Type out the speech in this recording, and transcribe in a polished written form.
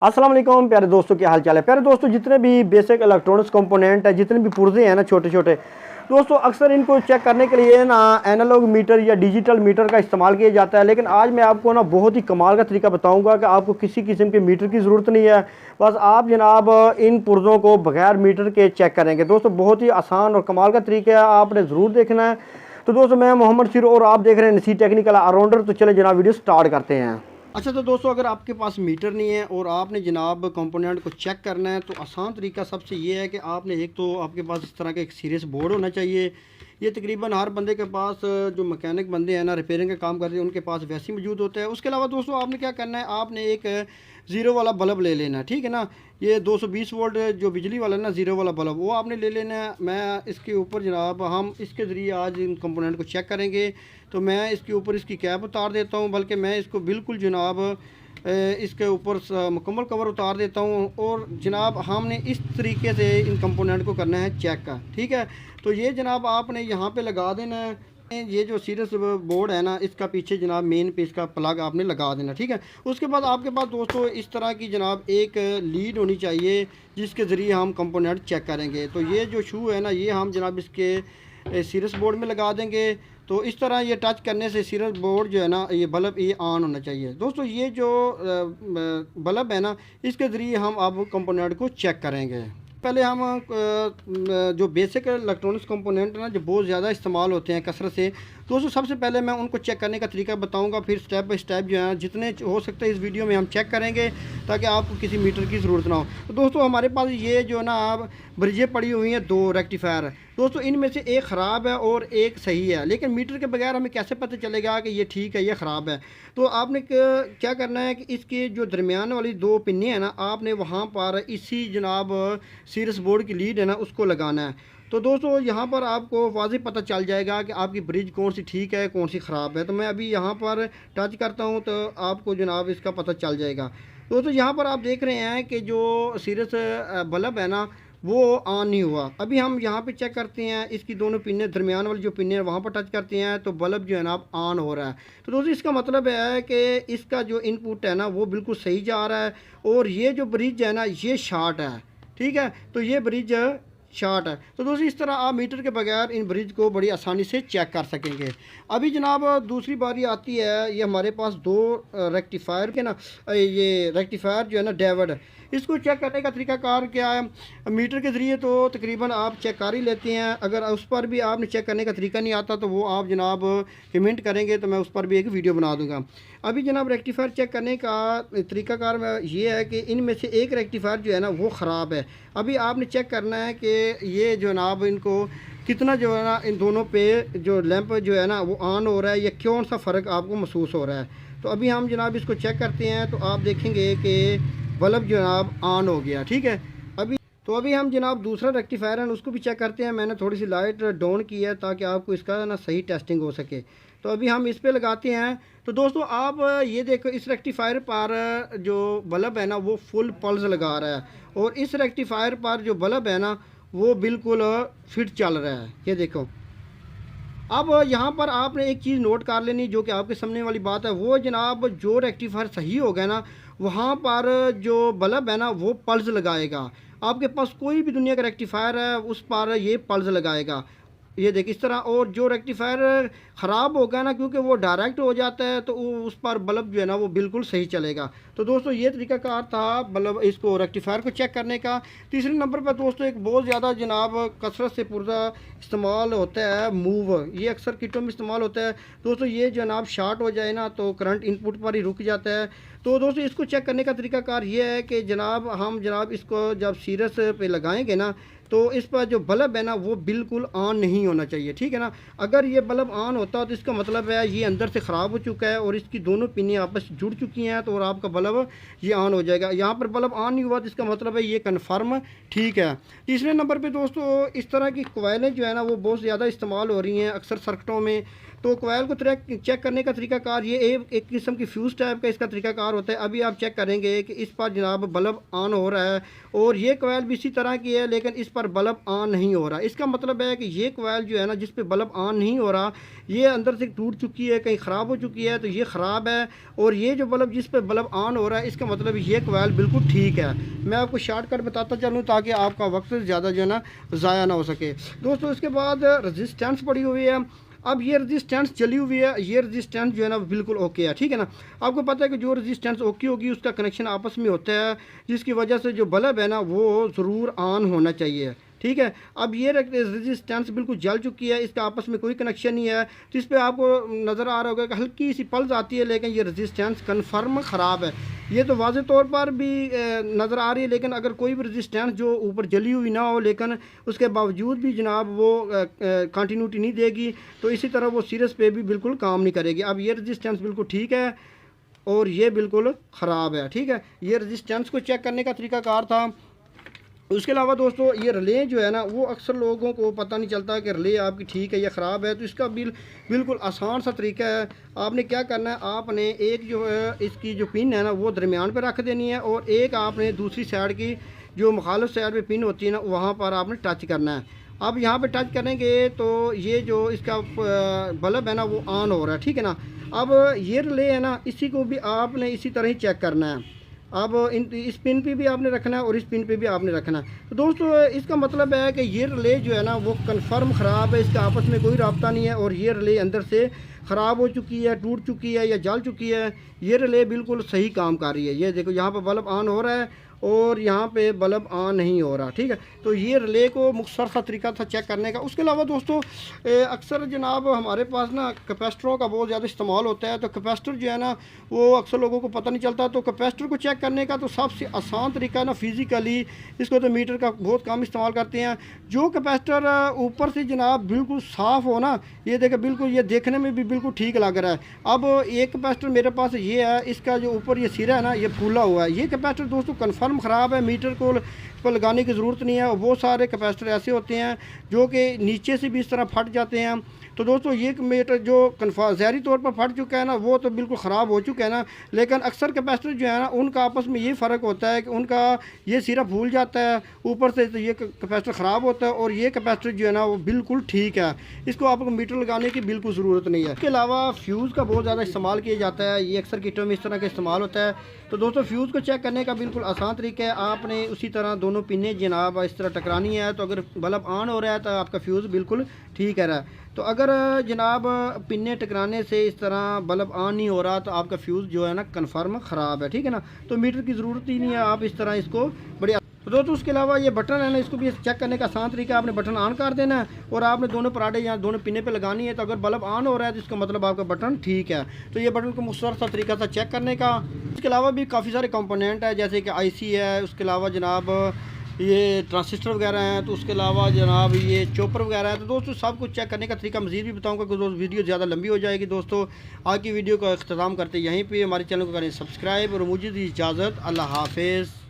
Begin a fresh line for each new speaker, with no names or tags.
अस्सलाम वालेकुम प्यारे दोस्तों, क्या हाल चाल है। प्यारे दोस्तों, जितने भी बेसिक इलेक्ट्रॉनिक्स कंपोनेंट है, जितने भी पुर्जे हैं ना छोटे छोटे दोस्तों, अक्सर इनको चेक करने के लिए ना एनालॉग मीटर या डिजिटल मीटर का इस्तेमाल किया जाता है। लेकिन आज मैं आपको ना बहुत ही कमाल का तरीका बताऊंगा कि आपको किसी किस्म के मीटर की ज़रूरत नहीं है। बस आप जनाब इन पुर्जों को बगैर मीटर के चेक करेंगे। दोस्तों बहुत ही आसान और कमाल का तरीका है, आपने ज़रूर देखना है। तो दोस्तों मैं मोहम्मद सिर और आप देख रहे हैं नसी टेक्निकल ऑलराउंडर। तो चले जनाब वीडियो स्टार्ट करते हैं। अच्छा तो दोस्तों, अगर आपके पास मीटर नहीं है और आपने जनाब कंपोनेंट को चेक करना है तो आसान तरीका सबसे ये है कि आपने एक तो आपके पास इस तरह का एक सीरियस बोर्ड होना चाहिए। ये तकरीबन हर बंदे के पास, जो मैकेनिक बंदे हैं ना, रिपेयरिंग का काम करते हैं, उनके पास वैसे ही मौजूद होता है। उसके अलावा दोस्तों आपने क्या करना है, आपने एक ज़ीरो वाला बल्ब ले लेना है, ठीक है ना। ये 220 वोल्ट जो बिजली वाला है ना, ज़ीरो वाला बल्ब, वो आपने ले लेना है। मैं इसके ऊपर जनाब हम इसके ज़रिए आज इन कंपोनेंट को चेक करेंगे। तो मैं इसके ऊपर इसकी कैप उतार देता हूँ, बल्कि मैं इसको बिल्कुल जनाब इसके ऊपर मुकम्मल कवर उतार देता हूँ। और जनाब हमने इस तरीके से इन कंपोनेंट को करना है चेक का, ठीक है। तो ये जनाब आपने यहाँ पे लगा देना है। ये जो सीरियस बोर्ड है ना, इसका पीछे जनाब मेन पे इसका प्लग आपने लगा देना, ठीक है। उसके बाद आपके पास दोस्तों इस तरह की जनाब एक लीड होनी चाहिए जिसके ज़रिए हम कंपोनेंट चेक करेंगे। तो ये जो शू है ना, ये हम जनाब इसके सीरियस बोर्ड में लगा देंगे। तो इस तरह ये टच करने से सीरियस बोर्ड जो है ना, ये बल्ब ये ऑन होना चाहिए। दोस्तों ये जो बल्ब है ना, इसके ज़रिए हम अब कंपोनेंट को चेक करेंगे। पहले हम जो बेसिक इलेक्ट्रॉनिक्स कंपोनेंट ना, जो बहुत ज़्यादा इस्तेमाल होते हैं कसरत से, दोस्तों सबसे पहले मैं उनको चेक करने का तरीका बताऊंगा। फिर स्टेप बाय स्टेप जो है जितने हो सकते हैं इस वीडियो में हम चेक करेंगे, ताकि आपको किसी मीटर की ज़रूरत ना हो। तो दोस्तों हमारे पास ये जो ना ब्रिजें पड़ी हुई हैं, 2 रेक्टिफायर। दोस्तों इनमें से एक ख़राब है और एक सही है, लेकिन मीटर के बगैर हमें कैसे पता चलेगा कि ये ठीक है, ये ख़राब है। तो आपने क्या करना है कि इसके जो दरमियान वाली 2 पिन्ने हैं ना, आपने वहाँ पर इसी जनाब सीरियस बोर्ड की लीड है ना, उसको लगाना है। तो दोस्तों यहाँ पर आपको वाज़े पता चल जाएगा कि आपकी ब्रिज कौन सी ठीक है, कौन सी ख़राब है। तो मैं अभी यहाँ पर टच करता हूँ तो आपको जनाब इसका पता चल जाएगा। दोस्तों यहाँ पर आप देख रहे हैं कि जो सीरियस बल्ब है ना, वो ऑन नहीं हुआ। अभी हम यहाँ पे चेक करते हैं, इसकी दोनों पिने दरमियान वाली जो पिने हैं वहाँ पर टच करते हैं तो बल्ब जो है ना अब ऑन हो रहा है। तो दोस्तों इसका मतलब है कि इसका जो इनपुट है ना, वो बिल्कुल सही जा रहा है। और ये जो ब्रिज है ना, ये शार्ट है, ठीक है। तो ये ब्रिज शार्ट है। तो दोस्तों इस तरह आप मीटर के बगैर इन ब्रिज को बड़ी आसानी से चेक कर सकेंगे। अभी जनाब दूसरी बारी आती है, ये हमारे पास 2 रेक्टिफायर के ना, ये रेक्टिफायर जो है ना डेविड, इसको चेक करने का तरीकाकार क्या है। मीटर के ज़रिए तो तकरीबन आप चेक कर ही लेते हैं। अगर उस पर भी आपने चेक करने का तरीका नहीं आता तो वो आप जनाब कमेंट करेंगे तो मैं उस पर भी एक वीडियो बना दूंगा। अभी जनाब रेक्टिफायर चेक करने का तरीकाकार ये है कि इनमें से एक रेक्टिफायर जो है ना, वो ख़राब है। अभी आपने चेक करना है कि ये जनाब इनको कितना जो है ना, इन दोनों पे जो लैंप जो है ना, वो ऑन हो रहा है, या कौन सा फ़र्क आपको महसूस हो रहा है। तो अभी हम जनाब इसको चेक करते हैं तो आप देखेंगे कि बल्ब जनाब ऑन हो गया, ठीक है। अभी हम जनाब दूसरा रेक्टिफायर है उसको भी चेक करते हैं। मैंने थोड़ी सी लाइट डाउन की है ताकि आपको इसका ना सही टेस्टिंग हो सके। तो अभी हम इस पे लगाते हैं। तो दोस्तों आप ये देखो, इस रेक्टिफायर पर जो बल्ब है ना, वो फुल पल्स लगा रहा है, और इस रेक्टिफायर पर जो बल्ब है ना, वो बिल्कुल फिट चल रहा है। ये देखो, अब यहाँ पर आपने एक चीज़ नोट कर लेनी, जो कि आपके सामने वाली बात है। वो जनाब जो रेक्टिफायर सही हो गया ना, वहाँ पर जो बल्ब है ना, वो पल्स लगाएगा। आपके पास कोई भी दुनिया का रेक्टिफायर है, उस पर ये पल्स लगाएगा। ये देखिए इस तरह। और जो रेक्टिफायर ख़राब होगा ना, क्योंकि वो डायरेक्ट हो जाता है, तो उस पर बल्ब जो है ना, वो बिल्कुल सही चलेगा। तो दोस्तों ये तरीकाकार था बल्ब इसको रेक्टिफायर को चेक करने का। तीसरे नंबर पर दोस्तों एक बहुत ज़्यादा जनाब कसरत से पुर्जा इस्तेमाल होता है मूव। ये अक्सर किटों में इस्तेमाल होता है। दोस्तों ये जनाब शार्ट हो जाए ना, तो करंट इनपुट पर ही रुक जाता है। तो दोस्तों इसको चेक करने का तरीकाकार ये है कि जनाब हम जनाब इसको जब सीरियस पे लगाएंगे ना, तो इस पर जो बल्ब है ना, वो बिल्कुल ऑन नहीं होना चाहिए, ठीक है ना। अगर ये बल्ब ऑन होता तो इसका मतलब है ये अंदर से ख़राब हो चुका है और इसकी दोनों पिनें आपस जुड़ चुकी हैं, तो और आपका बल्ब ये ऑन हो जाएगा। यहाँ पर बल्ब ऑन नहीं हुआ तो इसका मतलब है ये कन्फर्म ठीक है। तीसरे नंबर पर दोस्तों इस तरह की कोयलें जो है ना, वो बहुत ज़्यादा इस्तेमाल हो रही हैं अक्सर सर्किटों में। तो कोयल को चेक करने का तरीकाकार ये एक किस्म की फ्यूज़ टाइप का इसका तरीकाकार होता है। अभी आप चेक करेंगे कि इस पर जनाब बल्ब ऑन हो रहा है और ये कोयल भी इसी तरह की है, लेकिन इस पर बल्ब ऑन नहीं हो रहा। इसका मतलब है कि ये कोयल जो है ना, जिस पे बल्ब ऑन नहीं हो रहा, ये अंदर से टूट चुकी है, कहीं ख़राब हो चुकी है, तो ये ख़राब है। और ये जो बल्ब जिस पे बल्ब ऑन हो रहा है, इसका मतलब ये कोयल बिल्कुल ठीक है। मैं आपको शॉर्टकट बताता चलूँ ताकि आपका वक्त ज़्यादा जो है ना ज़ाया ना हो सके। दोस्तों इसके बाद रजिस्टेंस पड़ी हुई है। अब ये रजिस्टेंस चली हुई है, ये रजिस्टेंस जो है ना बिल्कुल ओके है, ठीक है ना। आपको पता है कि जो रजिस्टेंस ओके होगी उसका कनेक्शन आपस में होता है, जिसकी वजह से जो बल्ब है ना वो ज़रूर ऑन होना चाहिए, ठीक है। अब ये रेजिस्टेंस बिल्कुल जल चुकी है, इसका आपस में कोई कनेक्शन नहीं है। तो इस पर आपको नज़र आ रहा होगा कि हल्की सी पल्स आती है, लेकिन ये रेजिस्टेंस कन्फर्म ख़राब है। ये तो वाज़े तौर पर भी नज़र आ रही है, लेकिन अगर कोई भी रेजिस्टेंस जो ऊपर जली हुई ना हो, लेकिन उसके बावजूद भी जनाब वो कंटिन्यूटी नहीं देगी, तो इसी तरह वो सीरियस पे भी बिल्कुल काम नहीं करेगी। अब ये रेजिस्टेंस बिल्कुल ठीक है और ये बिल्कुल ख़राब है, ठीक है। ये रेजिस्टेंस को चेक करने का तरीकाकार था। उसके अलावा दोस्तों ये रिले जो है ना, वो अक्सर लोगों को पता नहीं चलता कि रिले आपकी ठीक है या ख़राब है। तो इसका बिल्कुल आसान सा तरीका है। आपने क्या करना है, आपने एक जो है इसकी जो पिन है ना वो दरमियान पे रख देनी है, और एक आपने दूसरी साइड की जो मुखालिफ साइड पे पिन होती है ना, वहाँ पर आपने टच करना है। अब यहाँ पे टच करेंगे तो ये जो इसका बल्ब है ना वो ऑन हो रहा है, ठीक है ना। अब ये रिले है ना, इसी को भी आपने इसी तरह ही चेक करना है। अब इस पिन पे भी आपने रखना है और इस पिन पे भी आपने रखना है। तो दोस्तों इसका मतलब है कि ये रिले जो है ना वो कन्फर्म ख़राब है, इसका आपस में कोई रब्ता नहीं है, और ये रिले अंदर से ख़राब हो चुकी है, टूट चुकी है या जल चुकी है। ये रिले बिल्कुल सही काम कर रही है। ये देखो यहाँ पर बल्ब ऑन हो रहा है और यहाँ पे बल्ब ऑन नहीं हो रहा, ठीक है। तो ये रिले को मुख्तसर सा तरीका था चेक करने का। उसके अलावा दोस्तों अक्सर जनाब हमारे पास ना कैपेसिटरों का बहुत ज़्यादा इस्तेमाल होता है। तो कैपेसिटर जो है ना वो अक्सर लोगों को पता नहीं चलता। तो कैपेसिटर को चेक करने का तो सबसे आसान तरीका है ना फिज़िकली, इसको तो मीटर का बहुत कम इस्तेमाल करते हैं। जो कैपेसिटर ऊपर से जनाब बिल्कुल साफ़ हो ना, ये देखें बिल्कुल ये देखने में भी बिल्कुल ठीक लग रहा है। अब एक कैपेसिटर मेरे पास ये है, इसका जो ऊपर ये सिरा है ना ये फूला हुआ है। ये कैपेसिटर दोस्तों कन्फर्म ख़राब है, मीटर को पर लगाने की ज़रूरत नहीं है। वो सारे कैपेसिटर ऐसे होते हैं जो कि नीचे से भी इस तरह फट जाते हैं। तो दोस्तों ये मीटर जो ज़हरी तौर पर फट चुका है ना वो तो बिल्कुल ख़राब हो चुका है ना, लेकिन अक्सर कैपेसिटर जो है ना उनका आपस में ये फ़र्क होता है कि उनका ये सिरा फूल जाता है ऊपर से, तो ये कैपेसिटर ख़राब होता है, और ये कैपेसिटर जो है ना वो बिल्कुल ठीक है। इसको आपको मीटर लगाने की बिल्कुल ज़रूरत नहीं है। इसके अलावा फ्यूज़ का बहुत ज़्यादा इस्तेमाल किया जाता है, ये अक्सर किटों में इस तरह का इस्तेमाल होता है। तो दोस्तों फ्यूज़ को चेक करने का बिल्कुल आसान तरीका है। आपने उसी तरह दोनों पिनें जनाब इस तरह टकरानी है, तो अगर बल्ब ऑन हो रहा है तो आपका फ्यूज़ बिल्कुल ठीक है रहा। तो अगर जनाब पिनें टकराने से इस तरह बल्ब ऑन नहीं हो रहा तो आपका फ्यूज़ जो है ना कन्फर्म ख़राब है, ठीक है ना। तो मीटर की ज़रूरत ही नहीं है, आप इस तरह इसको बड़ी। तो दोस्तों उसके अलावा ये बटन है ना, इसको भी चेक करने का आसान तरीका है। आपने बटन ऑन कर देना है और आपने दोनों पराठे यहाँ दोनों पिने पे लगानी है। तो अगर बल्ब ऑन हो रहा है तो इसका मतलब आपका बटन ठीक है। तो ये बटन को मुख्तसर सा तरीका था चेक करने का। इसके अलावा भी काफ़ी सारे कंपोनेंट है, जैसे कि IC है, उसके अलावा जनाब ये ट्रांसिस्टर वगैरह हैं, तो उसके अलावा जनाब ये चॉपर वगैरह है। तो दोस्तों सब कुछ चेक करने का तरीका मज़ीद भी बताऊंगा, क्योंकि दोस्तों वीडियो ज़्यादा लंबी हो जाएगी। दोस्तों आज की वीडियो का अख्ताम करते यहीं पे, हमारे चैनल को करें सब्सक्राइब और मुझे दी इजाज़त। अल्लाह हाफिज़।